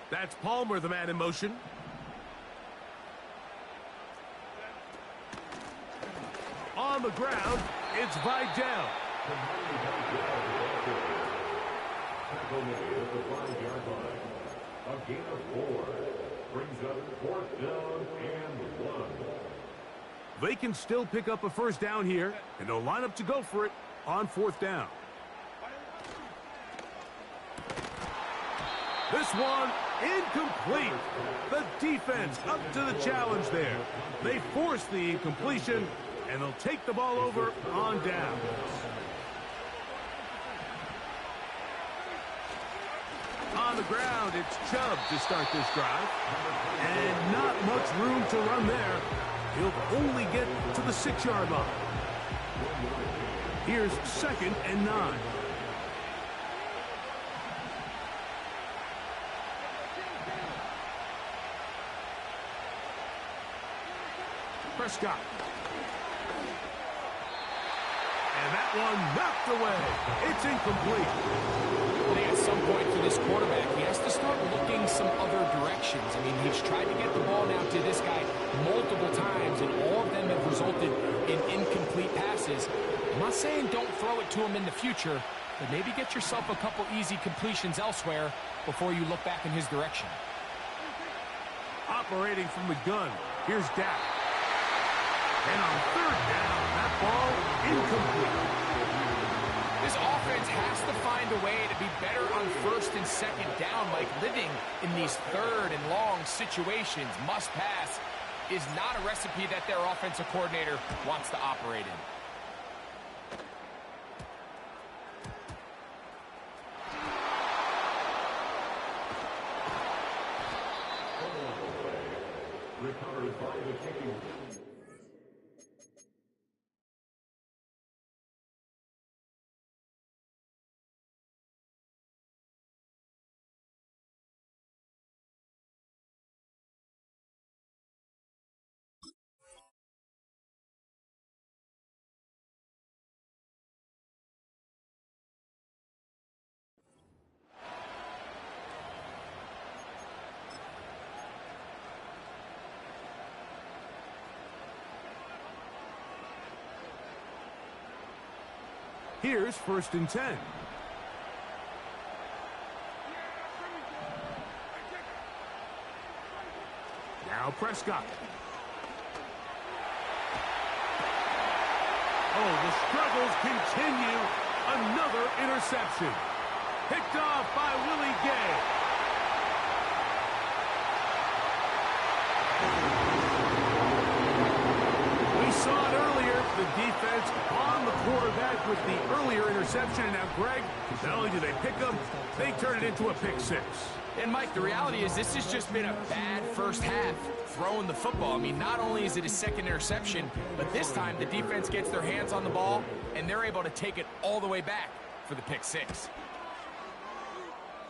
That's Palmer, the man in motion. On the ground, it's Vidal. Tackle made at the 5-yard line. A gain of 4. Brings up 4th down and 1. They can still pick up a first down here, and they'll line up to go for it on 4th down. This one incomplete. The defense up to the challenge there. They force the incompletion, and they'll take the ball over on down. On the ground, it's Chubb to start this drive. And not much room to run there. He'll only get to the 6-yard line. Here's 2nd and 9. Prescott. And that one knocked away. It's incomplete. I think at some point for this quarterback, he has to start looking some other directions. I mean, he's tried to get the ball now to this guy multiple times, and all of them have resulted in incomplete passes. I'm not saying don't throw it to him in the future, but maybe get yourself a couple easy completions elsewhere before you look back in his direction. Operating from the gun, here's Dak. And on 3rd down, that ball incomplete. This offense has to find a way to be better on 1st and 2nd down, Mike. Living in these 3rd and long situations, must pass, is not a recipe that their offensive coordinator wants to operate in. Recovered by the kicking. Here's 1st and 10. Now Prescott. Oh, the struggles continue. Another interception. Picked off by Willie Gay. We saw it earlier. The defense on the quarterback with the earlier interception. And now, Greg, not only do they pick him, they turn it into a pick 6. And, Mike, the reality is this has just been a bad first half throwing the football. I mean, not only is it his 2nd interception, but this time the defense gets their hands on the ball, and they're able to take it all the way back for the pick 6.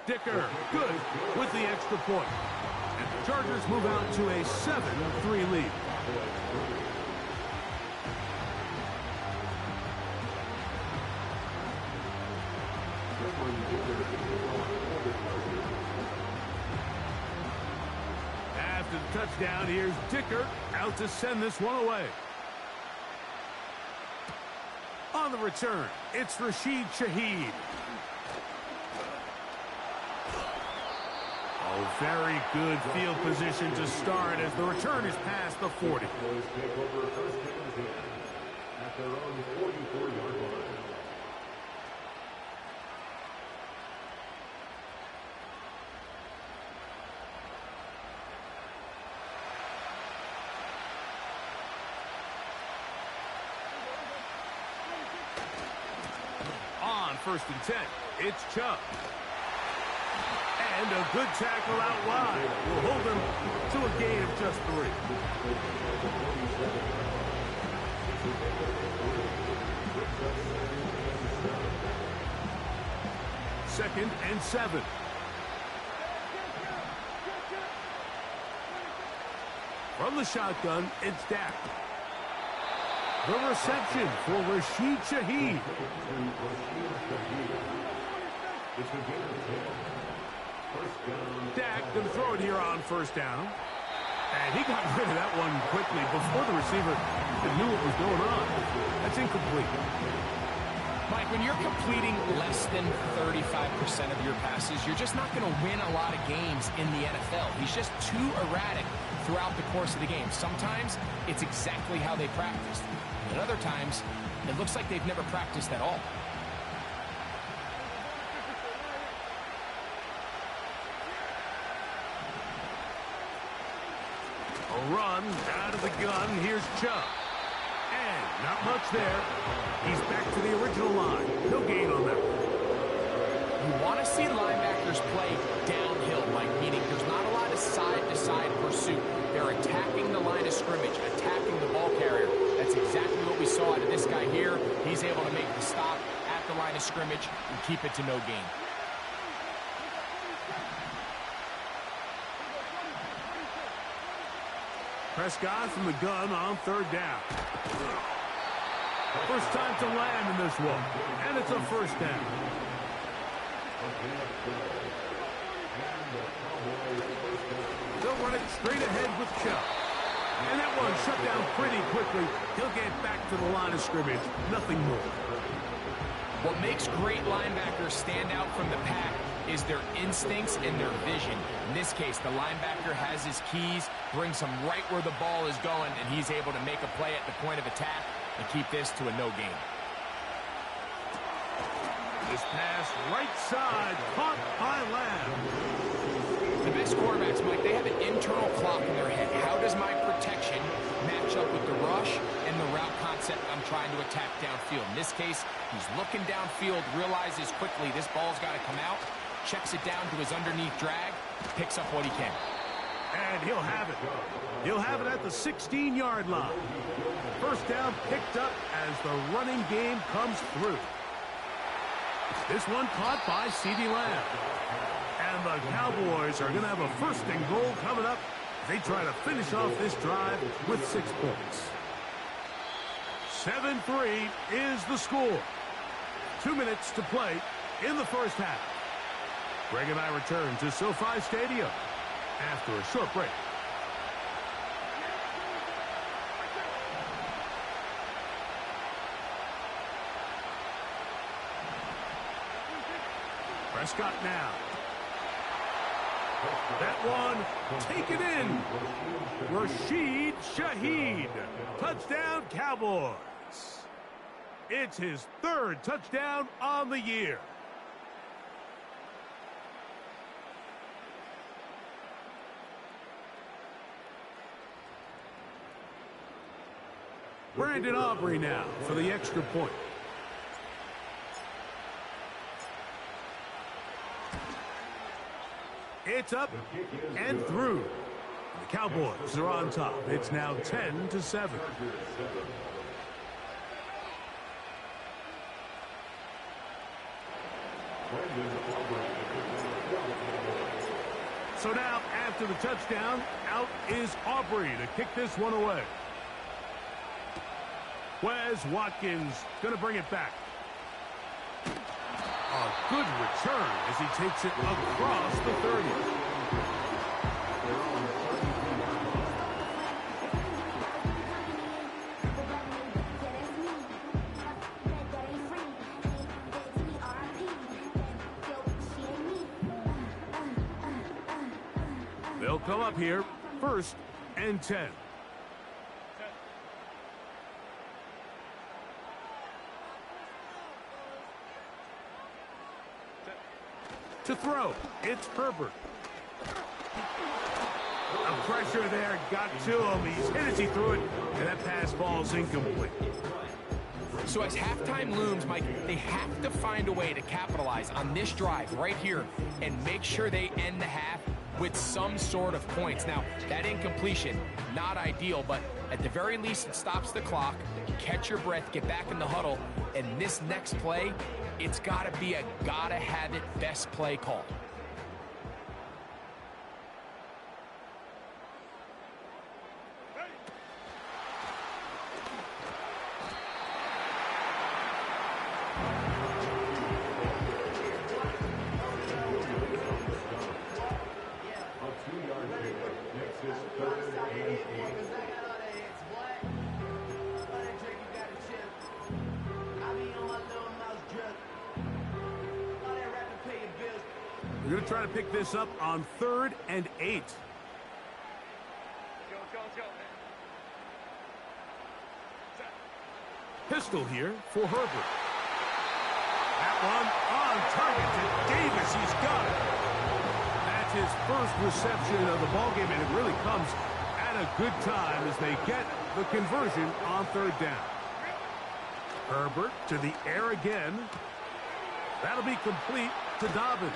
Dicker, good with the extra point. And the Chargers move out to a 7-3 lead. After the touchdown, here's Dicker out to send this one away. On the return, it's Rashid Shaheed. Oh, very good field position to start as the return is past the 40. At their own 44-yard line. On 1st and 10, it's Chubb. And a good tackle out wide will hold them to a gain of just 3. Second and 7. From the shotgun, it's Dak. The reception for Rashid Shaheed. Dak going to throw it here on first down. And he got rid of that one quickly before the receiver knew what was going on. That's incomplete. Mike, when you're completing less than 35% of your passes, you're just not going to win a lot of games in the NFL. He's just too erratic throughout the course of the game. Sometimes it's exactly how they practiced. And other times, it looks like they've never practiced at all. A run out of the gun. Here's Chubb. And not much there. He's back to the original line. No gain on that. You want to see linebackers play downhill, Mike, meaning there's not a lot of side-to-side pursuit. They're attacking the line of scrimmage, attacking the ball carrier. That's exactly what we saw out of this guy here. He's able to make the stop at the line of scrimmage and keep it to no gain. Prescott from the gun on third down. First time to land in this one. And it's a first down. They'll run it straight ahead with Chubb. And that one shut down pretty quickly. He'll get back to the line of scrimmage. Nothing more. What makes great linebackers stand out from the pack is their instincts and their vision. In this case, the linebacker has his keys, brings him right where the ball is going, and he's able to make a play at the point of attack and keep this to a no gain. This pass right side, caught by Lamb. The best quarterbacks, Mike, they have an internal clock in their head. How does my protection match up with the rush and the route concept I'm trying to attack downfield? In this case, he's looking downfield, realizes quickly this ball's got to come out, checks it down to his underneath drag, picks up what he can. And he'll have it. He'll have it at the 16-yard line. First down picked up as the running game comes through. This one caught by CeeDee Lamb. And the Cowboys are going to have a first and goal coming up. They try to finish off this drive with 6 points. 7-3 is the score. 2 minutes to play in the first half. Greg and I return to SoFi Stadium after a short break. Prescott now. That one taken in. Rashid Shaheed. Touchdown Cowboys. It's his 3rd touchdown on the year. Brandon Aubrey now for the extra point. It's up and through. The Cowboys are on top. It's now 10-7. So now, after the touchdown, out is Aubrey to kick this one away. Wes Watkins going to bring it back. A good return as he takes it across the 30. They'll come up here, 1st and 10. To throw, it's Herbert. A pressure there got to him. He's hit as he threw it, and that pass falls incomplete. So as halftime looms, Mike, they have to find a way to capitalize on this drive right here and make sure they end the half with some sort of points. Now, that incompletion, not ideal, but at the very least, it stops the clock. Catch your breath, get back in the huddle, and this next play, it's got to be a gotta-have-it best play call. We're going to try to pick this up on 3rd and 8. Pistol here for Herbert. That one on target to Davis. He's got it. That's his first reception of the ballgame, and it really comes at a good time as they get the conversion on 3rd down. Herbert to the air again. That'll be complete to Dobbins.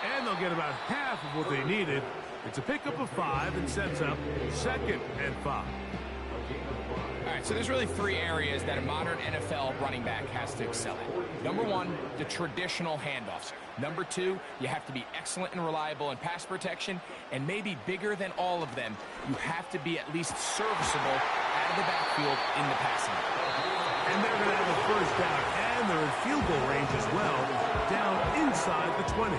And they'll get about half of what they needed. It's a pickup of 5 and sets up 2nd and 5. All right, so there's really 3 areas that a modern NFL running back has to excel at. Number 1, the traditional handoffs. Number 2, you have to be excellent and reliable in pass protection. And maybe bigger than all of them, you have to be at least serviceable out of the backfield in the passing game. And they're going to have a first down, and they're in field goal range as well, down inside the 20.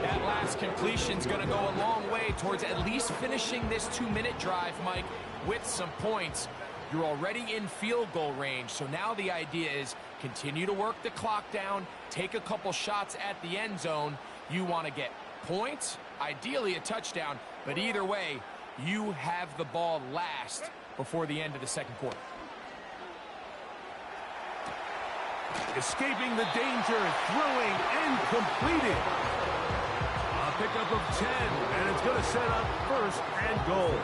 That last completion's going to go a long way towards at least finishing this 2-minute drive, Mike, with some points. You're already in field goal range, so now the idea is continue to work the clock down, take a couple shots at the end zone. You want to get points, ideally a touchdown, but either way, you have the ball last before the end of the 2nd quarter. Escaping the danger, throwing and completing. A pickup of 10, and it's going to set up 1st and goal.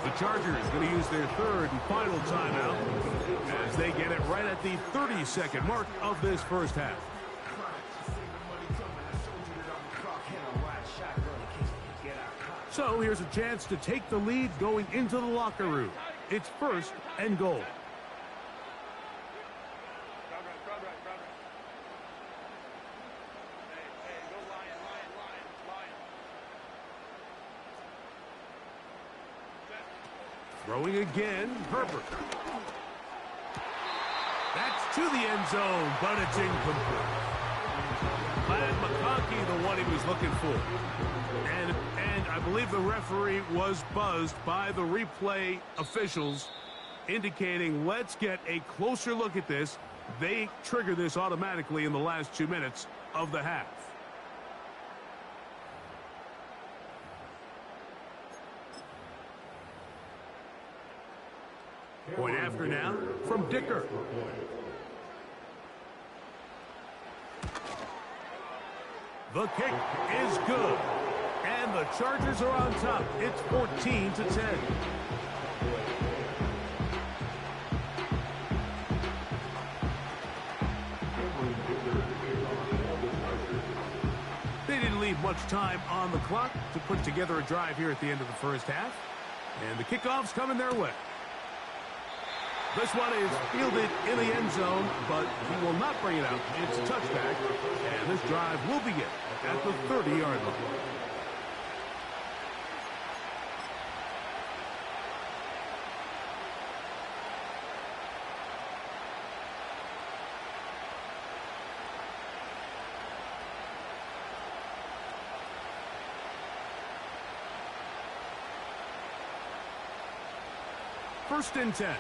The Chargers going to use their 3rd and final timeout as they get it right at the 30-second mark of this first half. So here's a chance to take the lead going into the locker room. It's 1st and goal. Throwing again, Herbert. That's to the end zone, but it's incomplete. Glad McConkey, the one he was looking for. And I believe the referee was buzzed by the replay officials, indicating let's get a closer look at this. They trigger this automatically in the last 2 minutes of the half. Point after now from Dicker. The kick is good. And the Chargers are on top. It's 14-10. They didn't leave much time on the clock to put together a drive here at the end of the first half. And the kickoff's coming their way. This one is fielded in the end zone, but he will not bring it out. It's a touchback, and this drive will begin at the 30-yard line. First and 10.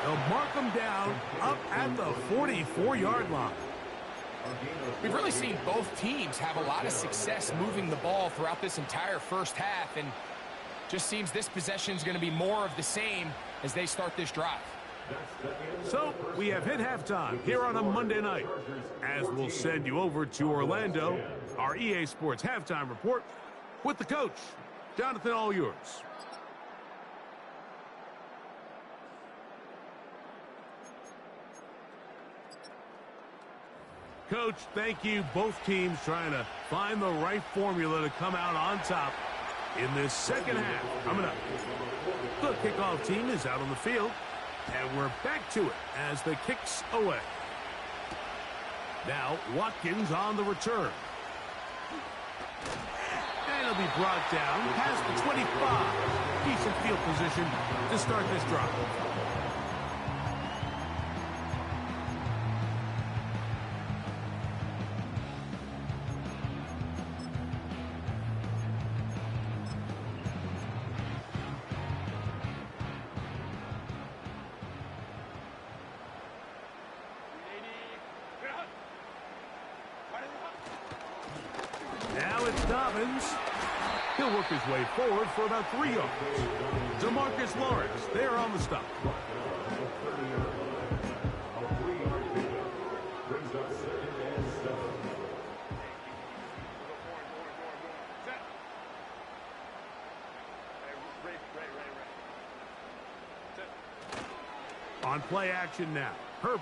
They'll mark them down up at the 44-yard line. We've really seen both teams have a lot of success moving the ball throughout this entire first half, and just seems this possession is going to be more of the same as they start this drive. So we have hit halftime here on a Monday night, as we'll send you over to Orlando, our EA Sports halftime report with the coach. Jonathan, all yours. Coach, thank you. Both teams trying to find the right formula to come out on top in this second half. Coming up, the kickoff team is out on the field, and we're back to it as the kicks away. Now, Watkins on the return. And he'll be brought down past the 25. Decent field position to start this drive. it's Dobbins. He'll work his way forward for about 3 yards. DeMarcus Lawrence there on the stop. On play action now, Herbert.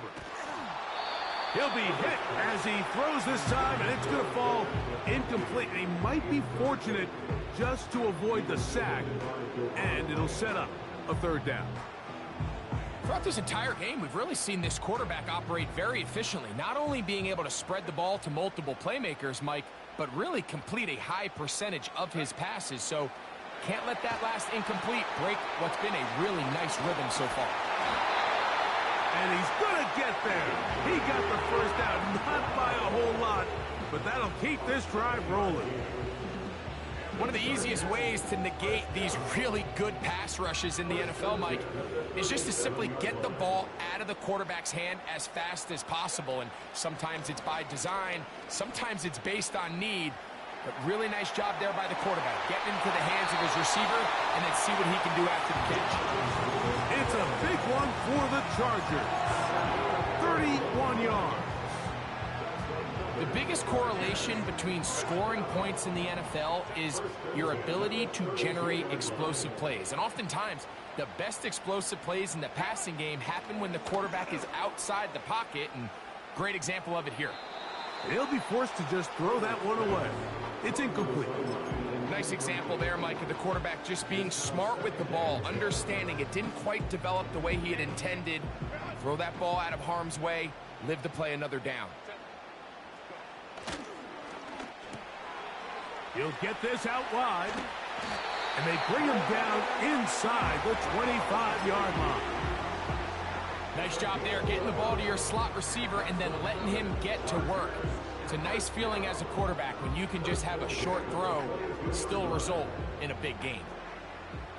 He'll be hit as he throws this time, and it's going to fall incomplete. He might be fortunate just to avoid the sack, and it'll set up a 3rd down. Throughout this entire game, we've really seen this quarterback operate very efficiently, not only being able to spread the ball to multiple playmakers, Mike, but really complete a high percentage of his passes. So can't let that last incomplete break what's been a really nice rhythm so far. And he's going to get there. He got the 1st down, not by a whole lot, but that'll keep this drive rolling. One of the easiest ways to negate these really good pass rushes in the NFL, Mike, is just to simply get the ball out of the quarterback's hand as fast as possible. And sometimes it's by design, sometimes it's based on need. But really nice job there by the quarterback, getting into the hands of his receiver and then see what he can do after the catch. It's a big one for the Chargers. 31 yards. The biggest correlation between scoring points in the NFL is your ability to generate explosive plays. And oftentimes, the best explosive plays in the passing game happen when the quarterback is outside the pocket, and great example of it here. He'll be forced to just throw that one away. It's incomplete. Nice example there, Mike, of the quarterback just being smart with the ball, understanding it didn't quite develop the way he had intended. Throw that ball out of harm's way, live to play another down. He'll get this out wide, and they bring him down inside the 25-yard line. Nice job there, getting the ball to your slot receiver and then letting him get to work. It's a nice feeling as a quarterback when you can just have a short throw and still result in a big game.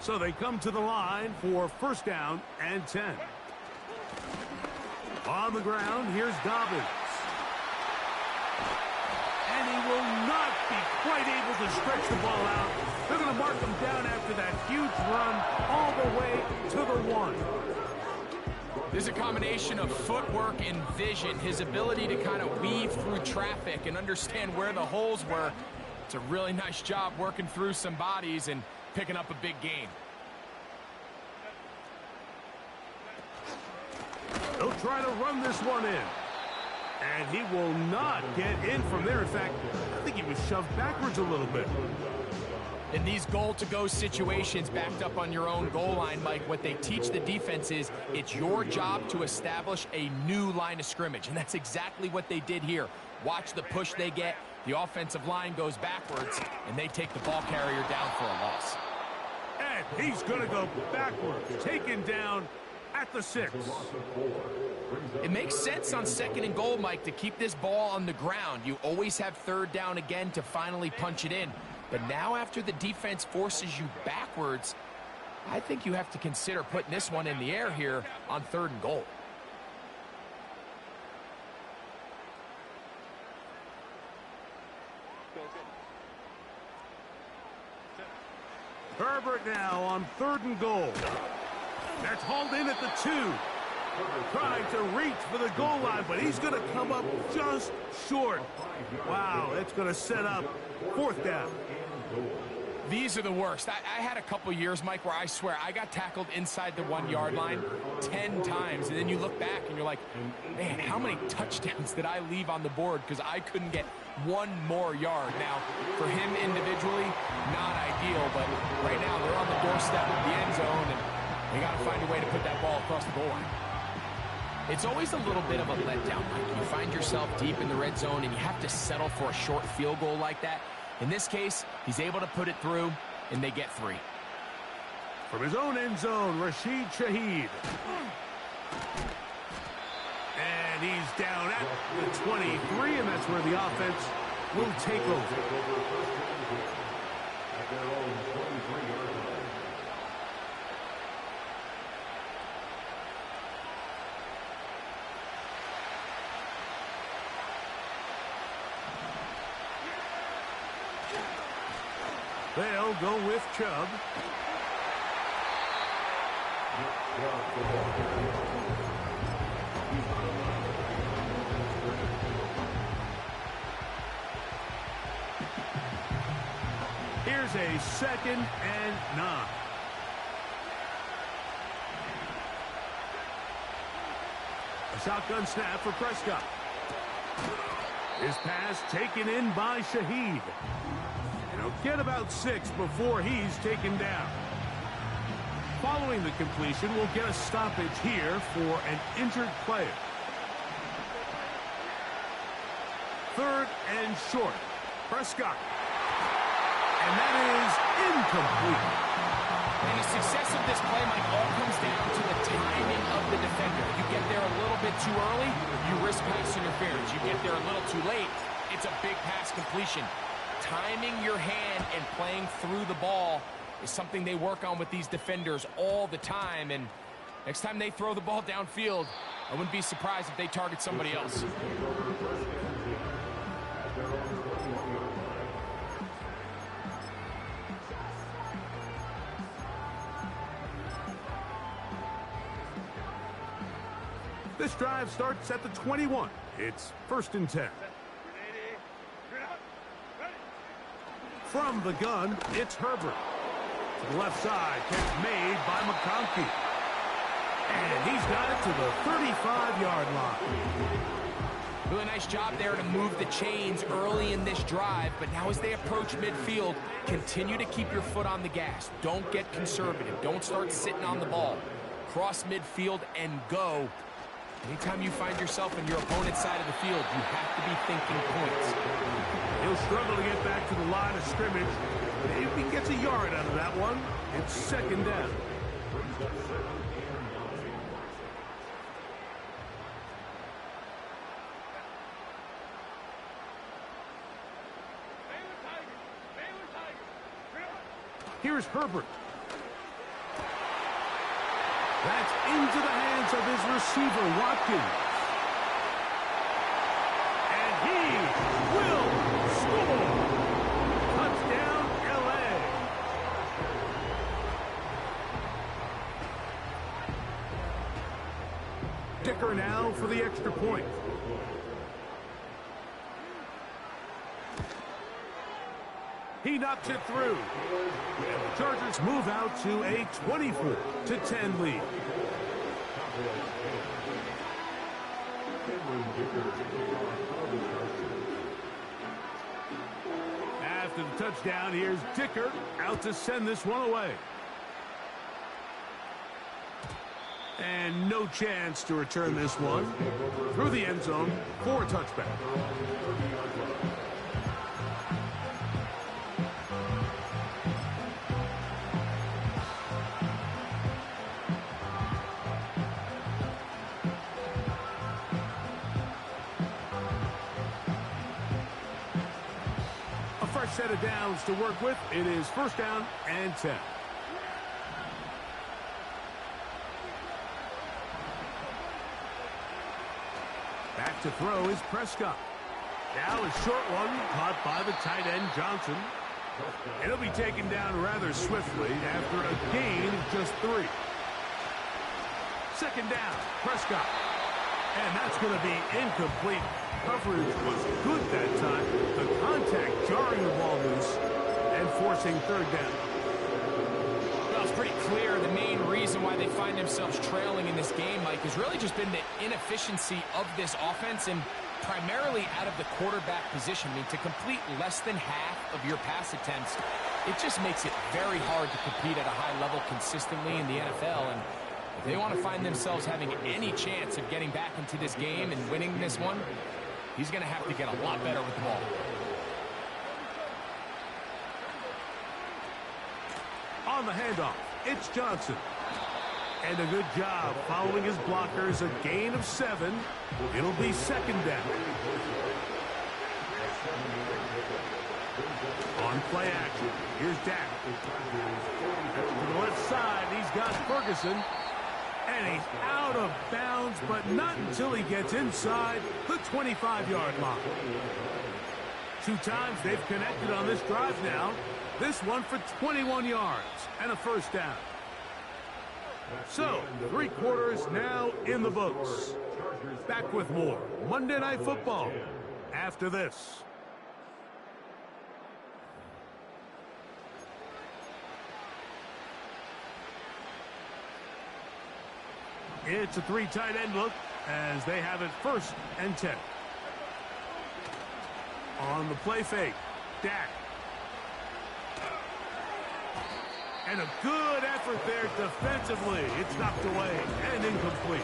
So they come to the line for 1st down and 10. On the ground, here's Dobbins. And he will not be quite able to stretch the ball out. They're going to mark him down after that huge run all the way to the 1. There's a combination of footwork and vision, his ability to kind of weave through traffic and understand where the holes were. It's a really nice job working through some bodies and picking up a big gain. He'll try to run this one in. And he will not get in from there. In fact, I think he was shoved backwards a little bit. In these goal-to-go situations backed up on your own goal line, Mike, what they teach the defense is it's your job to establish a new line of scrimmage, and that's exactly what they did here. Watch the push they get. The offensive line goes backwards, and they take the ball carrier down for a loss. And he's going to go backwards, taken down at the 6. It makes sense on 2nd and goal, Mike, to keep this ball on the ground. You always have 3rd down again to finally punch it in. But now after the defense forces you backwards, I think you have to consider putting this one in the air here on 3rd and goal. Herbert now on 3rd and goal. That's hauled in at the 2. Trying to reach for the goal line, but he's going to come up just short. Wow, that's going to set up 4th down. These are the worst. I had a couple years, Mike, where I swear I got tackled inside the 1-yard line 10 times. And then you look back and you're like, man, how many touchdowns did I leave on the board because I couldn't get one more yard? Now, for him individually, not ideal. But right now, they're on the doorstep of the end zone, and they got to find a way to put that ball across the goal line. It's always a little bit of a letdown, Mike. You find yourself deep in the red zone, and you have to settle for a short field goal like that. In this case, he's able to put it through, and they get 3. From his own end zone, Rashid Shaheed. And he's down at the 23, and that's where the offense will take over. They'll go with Chubb. Here's a 2nd and 9. A shotgun snap for Prescott. His pass taken in by Shaheed. And he'll get about 6 before he's taken down. Following the completion, we'll get a stoppage here for an injured player. 3rd and short. Prescott. And that is incomplete. And the success of this play, Mike, all comes down to the timing of the defender. You get there a little bit too early, you risk pass interference. You get there a little too late, it's a big pass completion. Timing your hand and playing through the ball is something they work on with these defenders all the time. And next time they throw the ball downfield, I wouldn't be surprised if they target somebody else. This drive starts at the 21. It's 1st and 10. From the gun, it's Herbert. To the left side, catch made by McConkey. And he's got it to the 35-yard line. Really nice job there to move the chains early in this drive, but now as they approach midfield, continue to keep your foot on the gas. Don't get conservative. Don't start sitting on the ball. Cross midfield and go. Anytime you find yourself in your opponent's side of the field, you have to be thinking points. He'll struggle to get back to the line of scrimmage, but if he gets a yard out of that one, it's 2nd down. Here's Herbert. That's into the hands of his receiver, Watkins. And he will score. Touchdown, L.A. Dicker now for the extra point. He knocks it through. And the Chargers move out to a 24-10 lead. After the touchdown, here's Dicker out to send this one away. And no chance to return this one through the end zone for a touchback. Set of downs to work with. It is 1st down and 10. Back to throw is Prescott. Now a short one caught by the tight end Johnson. It'll be taken down rather swiftly after a gain of just 3. 2nd down, Prescott. And that's going to be incomplete. Coverage was good that time. The contact jarring the ball loose and forcing 3rd down. Well, it's pretty clear the main reason why they find themselves trailing in this game, Mike, has really just been the inefficiency of this offense and primarily out of the quarterback position. I mean, to complete less than half of your pass attempts, it just makes it very hard to compete at a high level consistently in the NFL. And if they want to find themselves having any chance of getting back into this game and winning this one, he's going to have to get a lot better with the ball. On the handoff, it's Johnson. And a good job following his blockers, a gain of 7. It'll be 2nd down. On play action, here's Dak. To the left side, he's got Ferguson. And he's out of bounds, but not until he gets inside the 25-yard line. 2 times they've connected on this drive now. This one for 21 yards and a first down. So, 3 quarters now in the books. Back with more Monday Night Football after this. It's a 3 tight end look as they have it 1st and 10. On the play fake, Dak. And a good effort there defensively. It's knocked away and incomplete.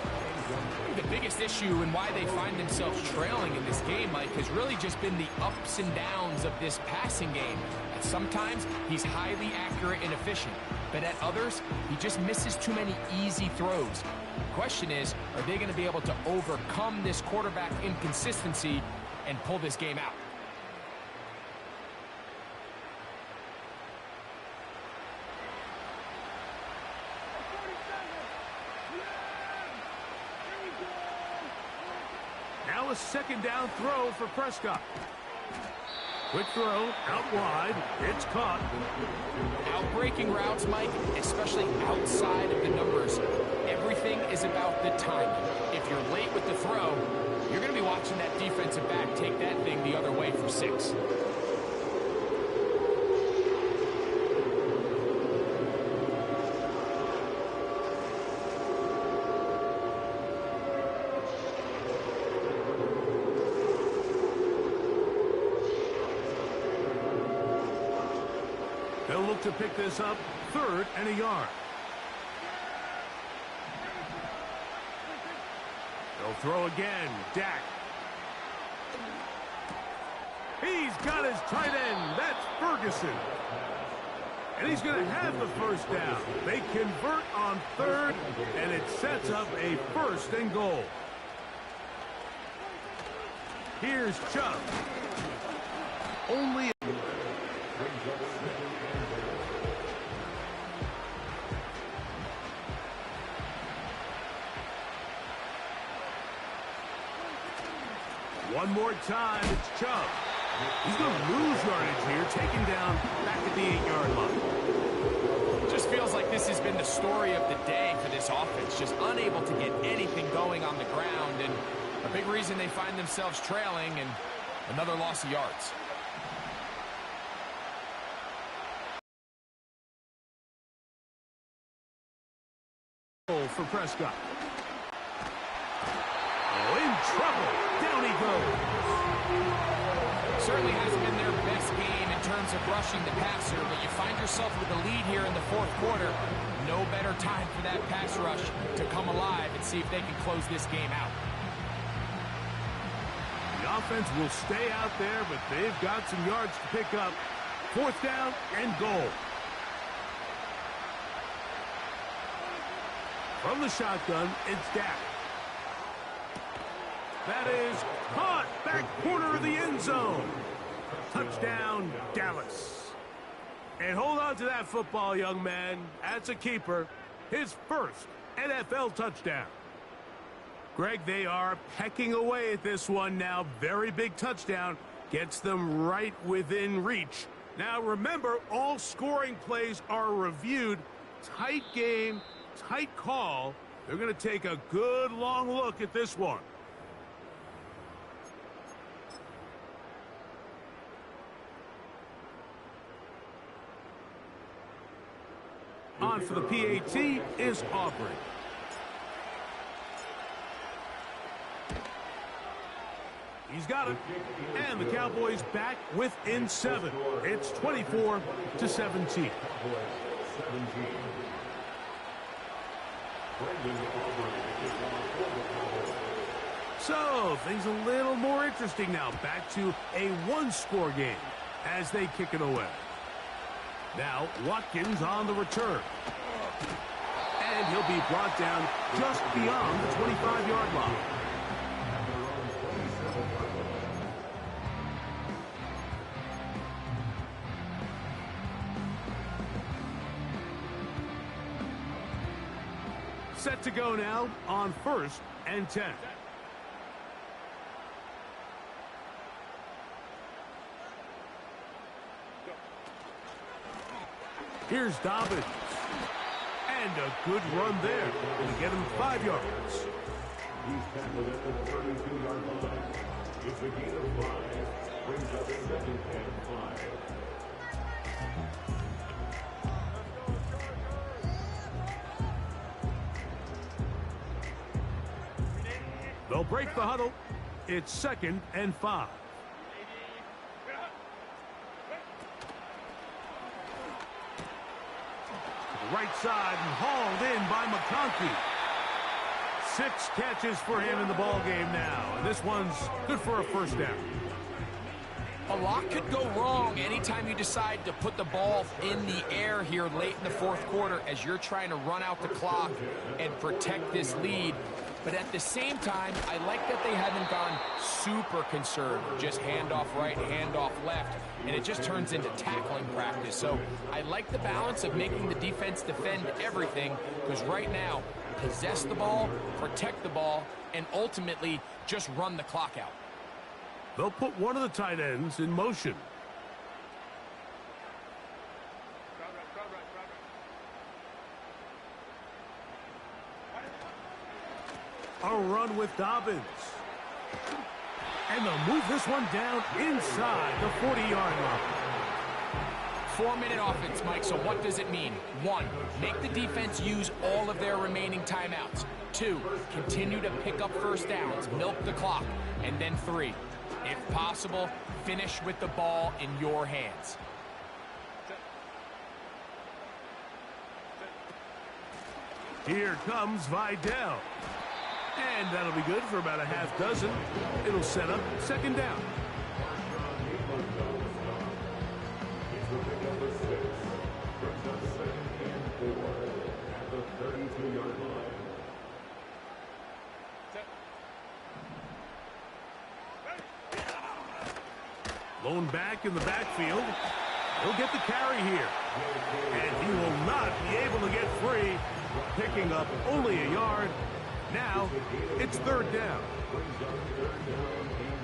The biggest issue and why they find themselves trailing in this game, Mike, has really just been the ups and downs of this passing game. And sometimes he's highly accurate and efficient, but at others, he just misses too many easy throws. The question is, are they going to be able to overcome this quarterback inconsistency and pull this game out? Now a 2nd down throw for Prescott. Quick throw, out wide, it's caught. Outbreaking routes, Mike, especially outside of the numbers, everything is about the timing. If you're late with the throw, you're going to be watching that defensive back take that thing the other way for 6. They'll look to pick this up 3rd and a yard. They'll throw again. Dak. He's got his tight end. That's Ferguson. And he's going to have the 1st down. They convert on 3rd, and it sets up a 1st and goal. Here's Chubb. Only one more time, it's Chubb. He's going to lose yardage here, taken down back at the 8-yard line. Just feels like this has been the story of the day for this offense, just unable to get anything going on the ground, and a big reason they find themselves trailing and another loss of yards. For Prescott. Oh, in trouble. Down he goes. Certainly hasn't been their best game in terms of rushing the passer, but you find yourself with a lead here in the 4th quarter. No better time for that pass rush to come alive and see if they can close this game out. The offense will stay out there, but they've got some yards to pick up. 4th down and goal. From the shotgun, it's Dak. That is caught back corner of the end zone. Touchdown, Dallas. And hold on to that football, young man. That's a keeper. His 1st NFL touchdown. Greg, they are pecking away at this one now. Very big touchdown. Gets them right within reach. Now, remember, all scoring plays are reviewed. Tight game. Tight call. They're going to take a good long look at this one. On for the PAT is Aubrey. He's got it. And the Cowboys back within 7. It's 24-17. So, things a little more interesting now. Back to a 1-score game as they kick it away. Now, Watkins on the return. And he'll be brought down just beyond the 25-yard line. Set to go now on 1st and 10. Here's Dobbins. And a good run there. Going to get him 5 yards. He's tackled at the 32-yard line. It's a gain of 5. Brings up 2nd and 5. They'll break the huddle. It's 2nd and 5. Right side and hauled in by McConkey. 6 catches for him in the ball game now. And this one's good for a first down. A lot could go wrong anytime you decide to put the ball in the air here late in the 4th quarter as you're trying to run out the clock and protect this lead. But at the same time, I like that they haven't gone super conservative. Just handoff right, handoff left, and it just turns into tackling practice. So I like the balance of making the defense defend everything, because right now, possess the ball, protect the ball, and ultimately just run the clock out. They'll put one of the tight ends in motion. A run with Dobbins. And they'll move this one down inside the 40-yard line. 4-minute offense, Mike, so what does it mean? 1, make the defense use all of their remaining timeouts. 2, continue to pick up first downs, milk the clock. And then 3, if possible, finish with the ball in your hands. Here comes Vidal. And that'll be good for about a half dozen. It'll set up 2nd down. It's the pick up of 6. Brings up 2nd and 4 at the 32-yard line. Lone back in the backfield. He'll get the carry here. And he will not be able to get free, picking up only a yard. Now, it's 3rd down. Brings up 3rd down and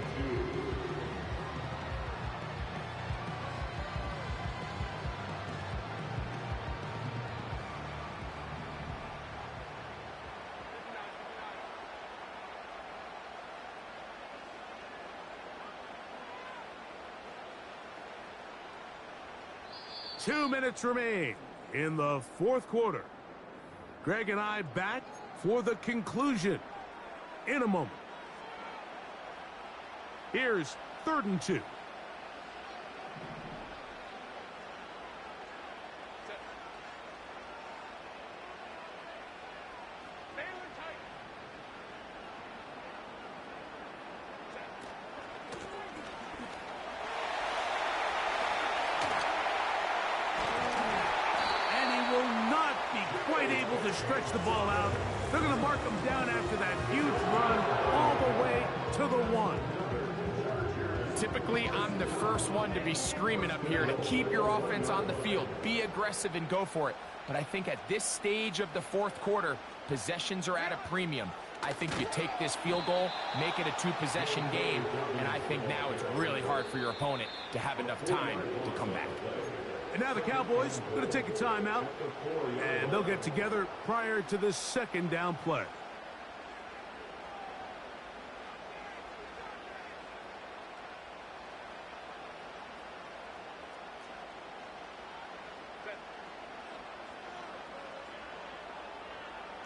2. Two minutes remain in the 4th quarter. Greg and I back for the conclusion in a moment. Here's 3rd and 2. Able to stretch the ball out. They're going to mark him down after that huge run all the way to the 1. Typically, I'm the first one to be screaming up here to keep your offense on the field. Be aggressive and go for it. But I think at this stage of the 4th quarter, possessions are at a premium. I think you take this field goal, make it a 2-possession game, and I think now it's really hard for your opponent to have enough time to come back. And now the Cowboys are going to take a timeout, and they'll get together prior to this 2nd down play.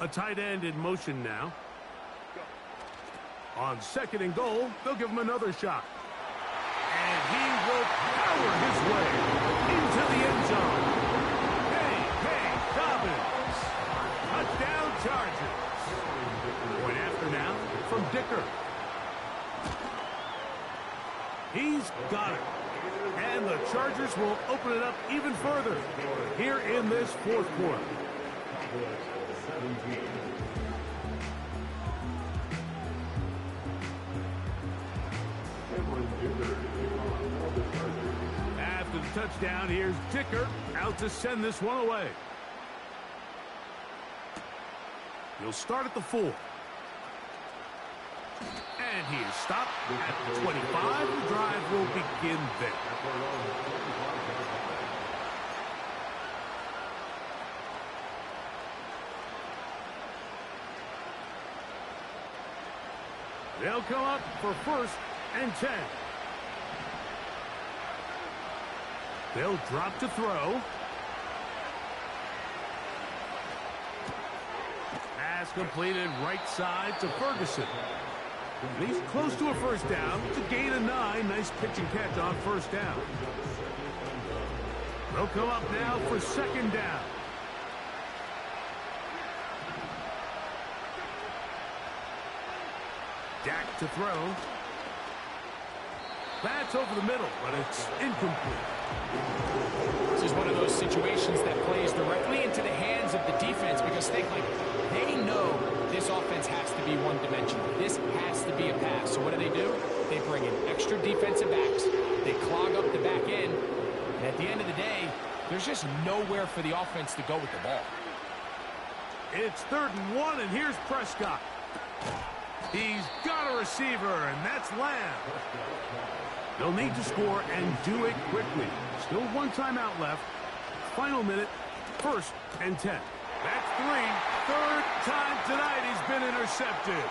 A tight end in motion now. On 2nd and goal, they'll give him another shot. And he will power his way into the end zone. Hey, Dobbins. Touchdown Chargers. Point after now from Dicker. He's got it. And the Chargers will open it up even further here in this 4th quarter. 17. After the touchdown, here's Dicker out to send this one away. He'll start at the 4. And he is stopped at the 25. The drive will begin there. They'll come up for 1st and 10. They'll drop to throw. Pass completed right side to Ferguson. And he's close to a 1st down. It's a gain of 9. Nice pitch and catch on 1st down. They'll come up now for 2nd down. Dak to throw. That's over the middle, but it's incomplete. This is one of those situations that plays directly into the hands of the defense because they know this offense has to be one-dimensional. This has to be a pass. So what do? They bring in extra defensive backs. They clog up the back end. And at the end of the day, there's just nowhere for the offense to go with the ball. It's 3rd and 1, and here's Prescott. He's got a receiver, and that's Lamb. They'll need to score and do it quickly. Still 1 timeout left. Final minute, 1st and 10. That's 3. 3rd time tonight he's been intercepted.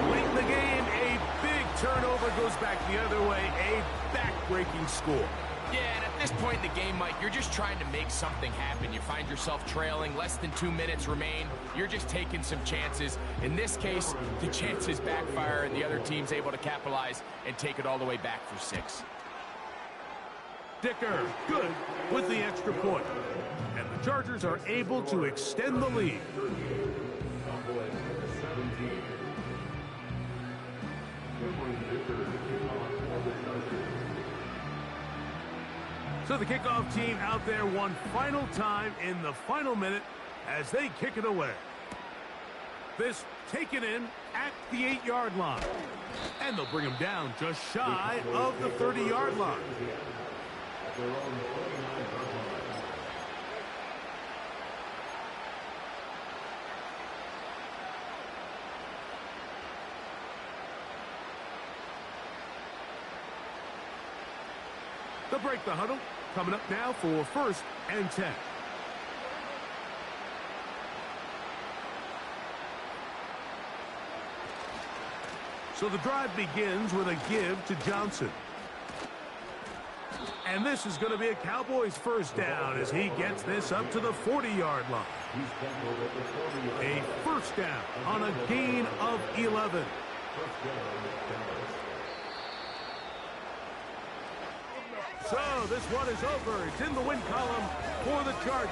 Late in the game, a big turnover goes back the other way. A back-breaking score. Yeah, and at this point in the game, Mike, you're just trying to make something happen. You find yourself trailing, less than 2 minutes remain. You're just taking some chances. In this case, the chances backfire, and the other team's able to capitalize and take it all the way back for 6. Dicker, good with the extra point. And the Chargers are able to extend the lead. So the kickoff team out there one final time in the final minute as they kick it away. This taken in at the 8-yard line. And they'll bring him down just shy of the 30-yard line. They'll break the huddle. Coming up now for 1st and 10. So the drive begins with a give to Johnson. And this is going to be a Cowboys 1st down as he gets this up to the 40-yard line. A 1st down on a gain of 11. So this one is over. It's in the win column for the Chargers.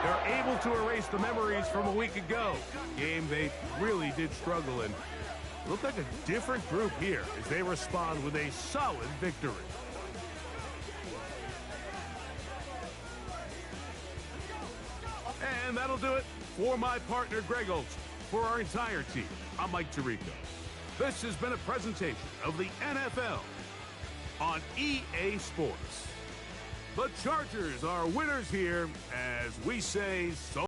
They're able to erase the memories from a week ago. Game they really did struggle in. Look like a different group here as they respond with a solid victory. And that'll do it for my partner Greg Olson. For our entire team, I'm Mike Tirico. This has been a presentation of the NFL on EA Sports. The Chargers are winners here as we say so.